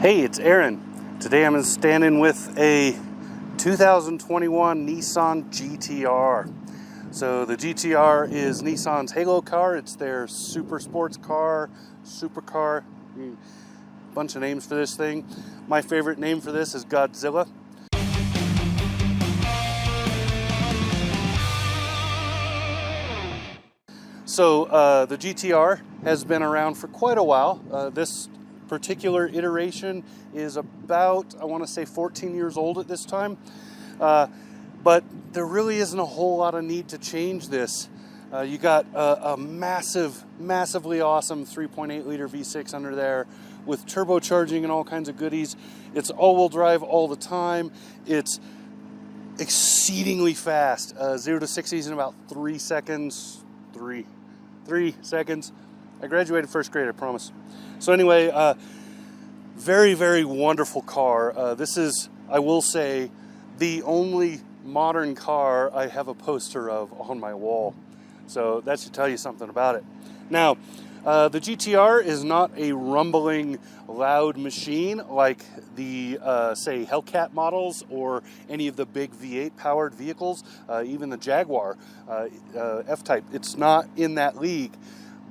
Hey, it's Aaron. Today I'm standing with a 2021 Nissan GT-R. So the GT-R is Nissan's halo car. It's their super sports car, supercar, bunch of names for this thing. My favorite name for this is Godzilla. So the GT-R has been around for quite a while. This particular iteration is about, I want to say 14 years old at this time. But there really isn't a whole lot of need to change this. You got a massively awesome 3.8 liter V6 under there with turbocharging and all kinds of goodies. It's all-wheel drive all the time. It's exceedingly fast. 0 to 60 in about 3 seconds. 3 seconds. I graduated first grade, I promise. So anyway, very, very wonderful car. This is, I will say, the only modern car I have a poster of on my wall. So that should tell you something about it. Now, the GT-R is not a rumbling, loud machine like the, say, Hellcat models or any of the big V8 powered vehicles, even the Jaguar F-Type. It's not in that league,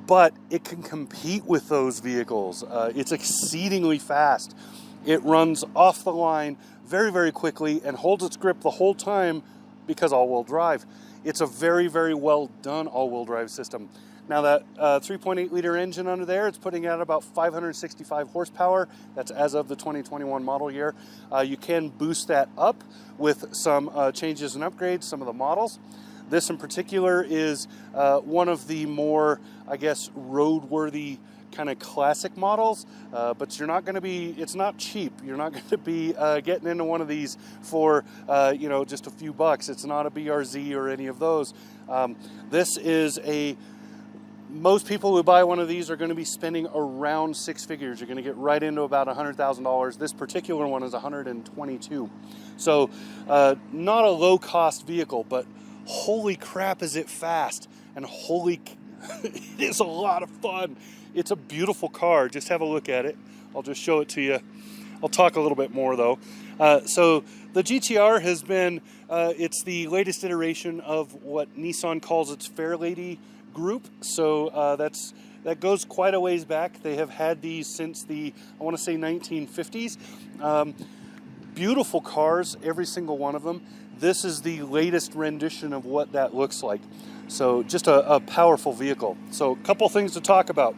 but it can compete with those vehicles. It's exceedingly fast. It runs off the line very, very quickly and holds its grip the whole time because all-wheel drive. It's a very, very well done all-wheel drive system. Now that 3.8 liter engine under there, it's putting out about 565 horsepower. That's as of the 2021 model year. You can boost that up with some changes and upgrades, some of the models. This in particular is one of the more, I guess, roadworthy kind of classic models, but you're not going to be, it's not cheap. You're not going to be getting into one of these for, just a few bucks. It's not a BRZ or any of those. This is most people who buy one of these are going to be spending around 6 figures. You're going to get right into about $100,000. This particular one is $122,000. So not a low-cost vehicle, but holy crap is it fast, and it is a lot of fun. It's a beautiful car. Just have a look at it. I'll just show it to you. I'll talk a little bit more though. So the GT-R has been, it's the latest iteration of what Nissan calls its Fairlady group. So that goes quite a ways back. They have had these since the, I want to say 1950s. Beautiful cars, every single one of them. This is the latest rendition of what that looks like. So just a powerful vehicle. So a couple things to talk about.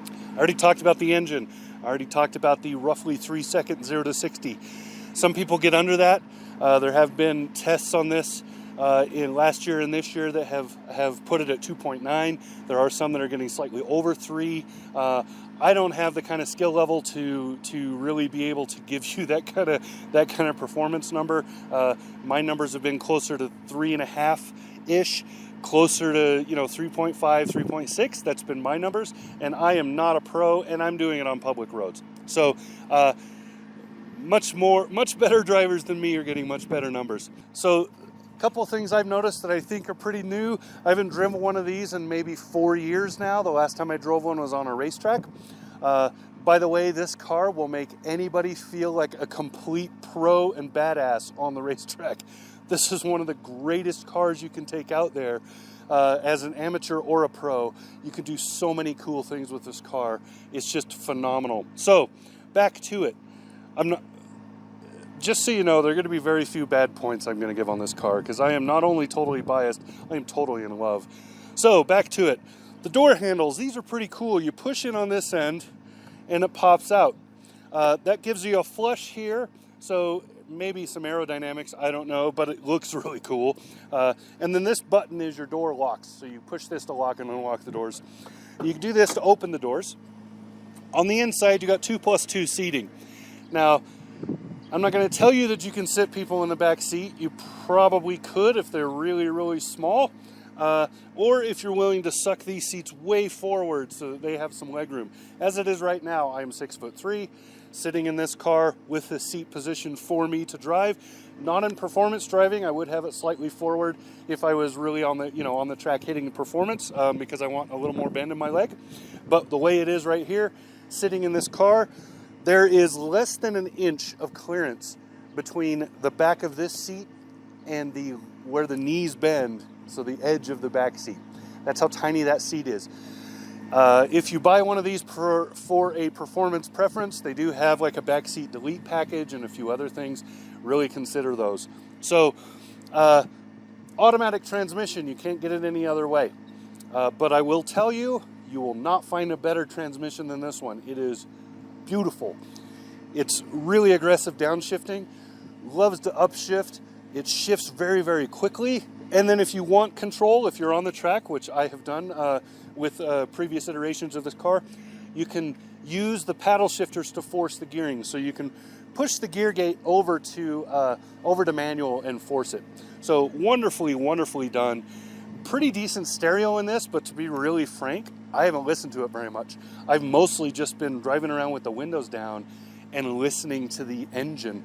I already talked about the engine. I already talked about the roughly 3 second 0 to 60. Some people get under that. There have been tests on this in last year and this year that have put it at 2.9. There are some that are getting slightly over 3. I don't have the kind of skill level to really be able to give you that kind of performance number. My numbers have been closer to 3.5-ish, closer to 3.5, 3.6. That's been my numbers, and I am not a pro, and I'm doing it on public roads. So much better drivers than me are getting much better numbers. So a couple of things I've noticed that I think are pretty new. I haven't driven one of these in maybe 4 years now. The last time I drove one was on a racetrack. By the way, this car will make anybody feel like a complete pro and badass on the racetrack. This is one of the greatest cars you can take out there as an amateur or a pro. You can do so many cool things with this car. It's just phenomenal. So back to it. Just so you know, there are going to be very few bad points I'm going to give on this car because I am not only totally biased, I am totally in love. So back to it. The door handles, these are pretty cool. You push in on this end and it pops out. That gives you a flush here, so maybe some aerodynamics, I don't know, but it looks really cool. And then this button is your door locks, so you push this to lock and unlock the doors. You can do this to open the doors. On the inside, you got 2+2 seating. Now, I'm not going to tell you that you can sit people in the back seat. You probably could if they're really, really small. Or if you're willing to suck these seats way forward so that they have some leg room. As it is right now, I am 6'3", sitting in this car with the seat positioned for me to drive. Not in performance driving. I would have it slightly forward if I was really on the track hitting performance because I want a little more bend in my leg. But the way it is right here, sitting in this car, There is less than an inch of clearance between the back of this seat and where the knees bend, so the edge of the back seat. That's how tiny that seat is. If you buy one of these for a performance preference, they do have like a backseat delete package and a few other things. Really consider those. So, automatic transmission, you can't get it any other way. But I will tell you, you will not find a better transmission than this one. It is beautiful. It's really aggressive downshifting, loves to upshift. It shifts very, very quickly. And then if you want control, if you're on the track, which I have done with previous iterations of this car, you can use the paddle shifters to force the gearing. So you can push the gear gate over to manual and force it. So wonderfully, wonderfully done. Pretty decent stereo in this, but to be really frank, I haven't listened to it very much. I've mostly just been driving around with the windows down and listening to the engine.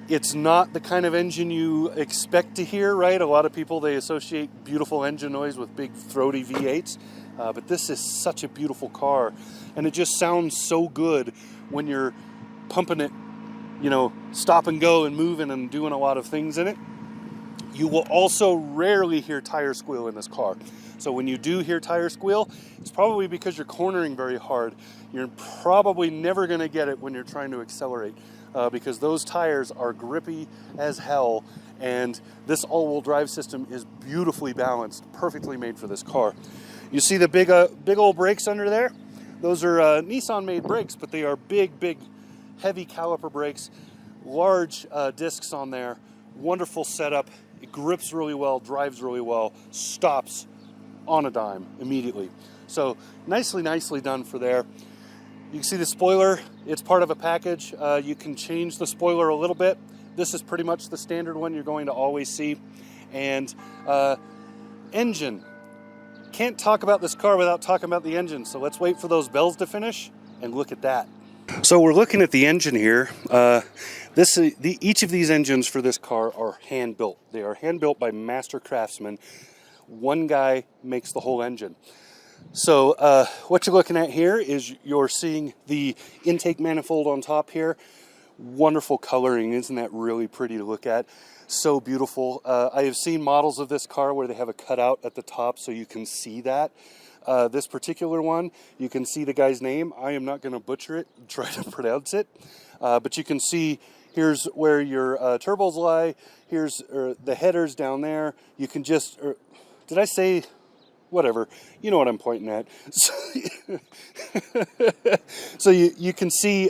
It's not the kind of engine you expect to hear, right? A lot of people, they associate beautiful engine noise with big throaty V8s, but this is such a beautiful car, and it just sounds so good when you're pumping it, you know, stop and go and moving and doing a lot of things in it. You will also rarely hear tire squeal in this car. So when you do hear tire squeal, it's probably because you're cornering very hard. You're probably never going to get it when you're trying to accelerate. Because those tires are grippy as hell, and this all-wheel drive system is beautifully balanced, perfectly made for this car. You see the big old brakes under there? Those are Nissan-made brakes, but they are big, heavy caliper brakes, large discs on there, wonderful setup. It grips really well, drives really well, stops on a dime immediately. So nicely done for there. You can see the spoiler, it's part of a package. You can change the spoiler a little bit. This is pretty much the standard one you're going to always see. And engine. Can't talk about this car without talking about the engine. So let's wait for those bells to finish and look at that. So we're looking at the engine here. Each of these engines for this car are hand built. They are hand built by master craftsmen. One guy makes the whole engine. So what you're looking at here is you're seeing the intake manifold on top here. Wonderful coloring. Isn't that really pretty to look at? So beautiful. I have seen models of this car where they have a cutout at the top so you can see that. This particular one, you can see the guy's name. I am not going to butcher it, try to pronounce it. But you can see here's where your turbos lie. Here's the headers down there. You can just... did I say... whatever, you know what I'm pointing at. So you can see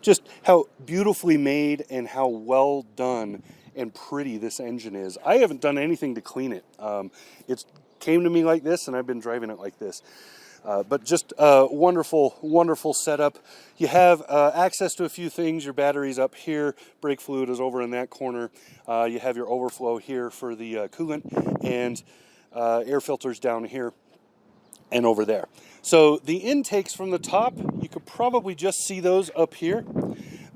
just how beautifully made and how well done and pretty this engine is. I haven't done anything to clean it. It came to me like this, and I've been driving it like this. But just a wonderful setup. You have access to a few things. Your battery's up here. Brake fluid is over in that corner. You have your overflow here for the coolant, and air filters down here and over there. So the intakes from the top, you could probably just see those up here.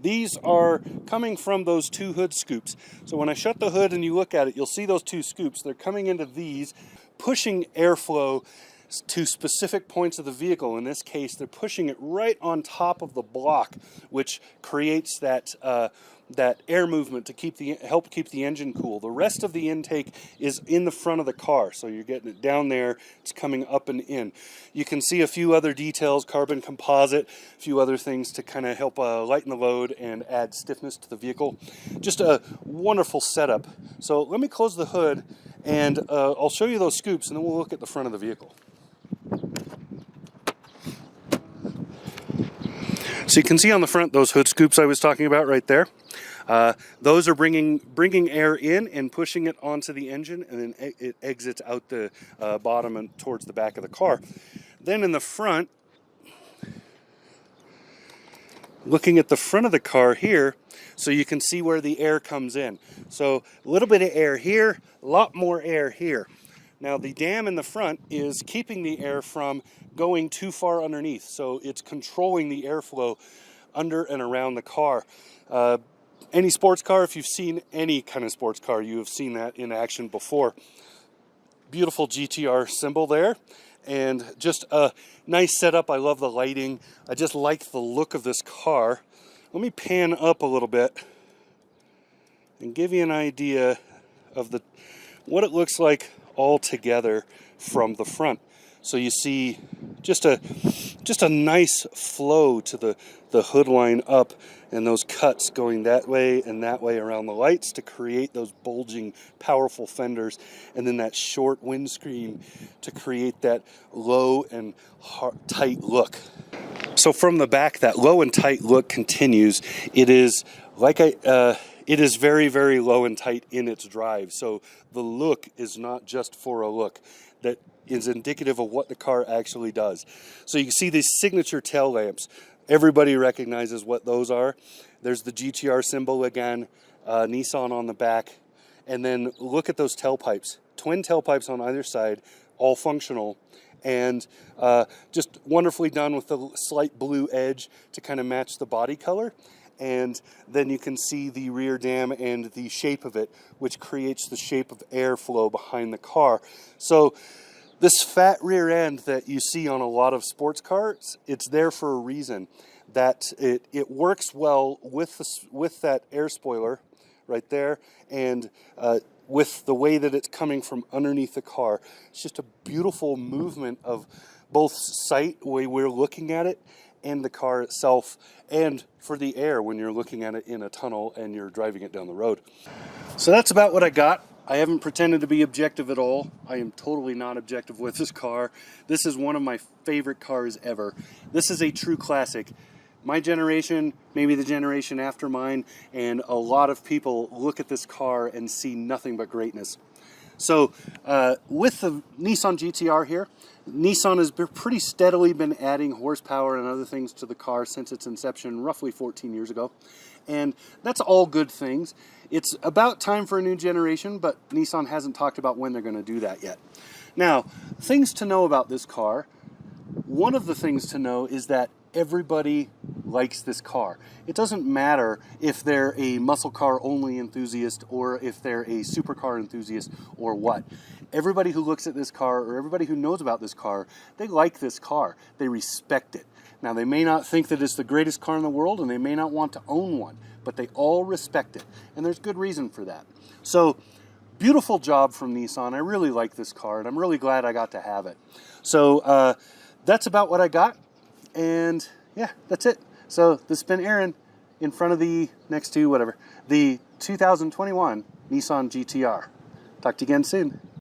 These are coming from those two hood scoops. So when I shut the hood and you look at it, you'll see those two scoops. They're coming into these, pushing airflow to specific points of the vehicle. In this case, they're pushing it right on top of the block, which creates that air movement to help keep the engine cool. The rest of the intake is in the front of the car, so you're getting it down there. It's coming up and in. You can see a few other details, carbon composite, a few other things to kind of help lighten the load and add stiffness to the vehicle. Just a wonderful setup. So let me close the hood, and I'll show you those scoops, and then we'll look at the front of the vehicle. So you can see on the front those hood scoops I was talking about right there. Those are bringing air in and pushing it onto the engine, and then it exits out the bottom and towards the back of the car. Then in the front, looking at the front of the car here, so you can see where the air comes in. So a little bit of air here, a lot more air here. Now the dam in the front is keeping the air from going too far underneath, so it's controlling the airflow under and around the car. Any sports car, if you've seen any kind of sports car, you have seen that in action before. Beautiful GT-R symbol there, and just a nice setup. I love the lighting. I just like the look of this car. let me pan up a little bit and give you an idea of what it looks like all together from the front. So you see just a nice flow to the hood line up, and those cuts going that way and that way around the lights to create those bulging, powerful fenders, and then that short windscreen to create that low and tight look. So from the back, that low and tight look continues. It is it is very, very low and tight in its drive. So the look is not just for a look. That is indicative of what the car actually does. So you can see these signature tail lamps. Everybody recognizes what those are. There's the GT-R symbol again, Nissan on the back. And then look at those tailpipes. Twin tailpipes on either side, all functional. And just wonderfully done with the slight blue edge to kind of match the body color. And then you can see the rear dam and the shape of it, which creates the shape of airflow behind the car. So this fat rear end that you see on a lot of sports cars, it's there for a reason. That it works well with that air spoiler right there, and with the way that it's coming from underneath the car. It's just a beautiful movement of both sight, the way we're looking at it, and the car itself, and for the air when you're looking at it in a tunnel and you're driving it down the road. So that's about what I got. I haven't pretended to be objective at all. I am totally not objective with this car. This is one of my favorite cars ever. This is a true classic. My generation, maybe the generation after mine, and a lot of people look at this car and see nothing but greatness. So with the Nissan GT-R here, Nissan has pretty steadily been adding horsepower and other things to the car since its inception roughly 14 years ago. And that's all good things. It's about time for a new generation, but Nissan hasn't talked about when they're going to do that yet. Now, things to know about this car. One of the things to know is that everybody likes this car. It doesn't matter if they're a muscle car only enthusiast or if they're a supercar enthusiast or what. Everybody who looks at this car or everybody who knows about this car, they like this car. They respect it. Now, they may not think that it's the greatest car in the world and they may not want to own one, but they all respect it. And there's good reason for that. So, beautiful job from Nissan. I really like this car and I'm really glad I got to have it. So, that's about what I got. And yeah, that's it. So this has been Aaron in front of the the 2021 Nissan GT-R. Talk to you again soon.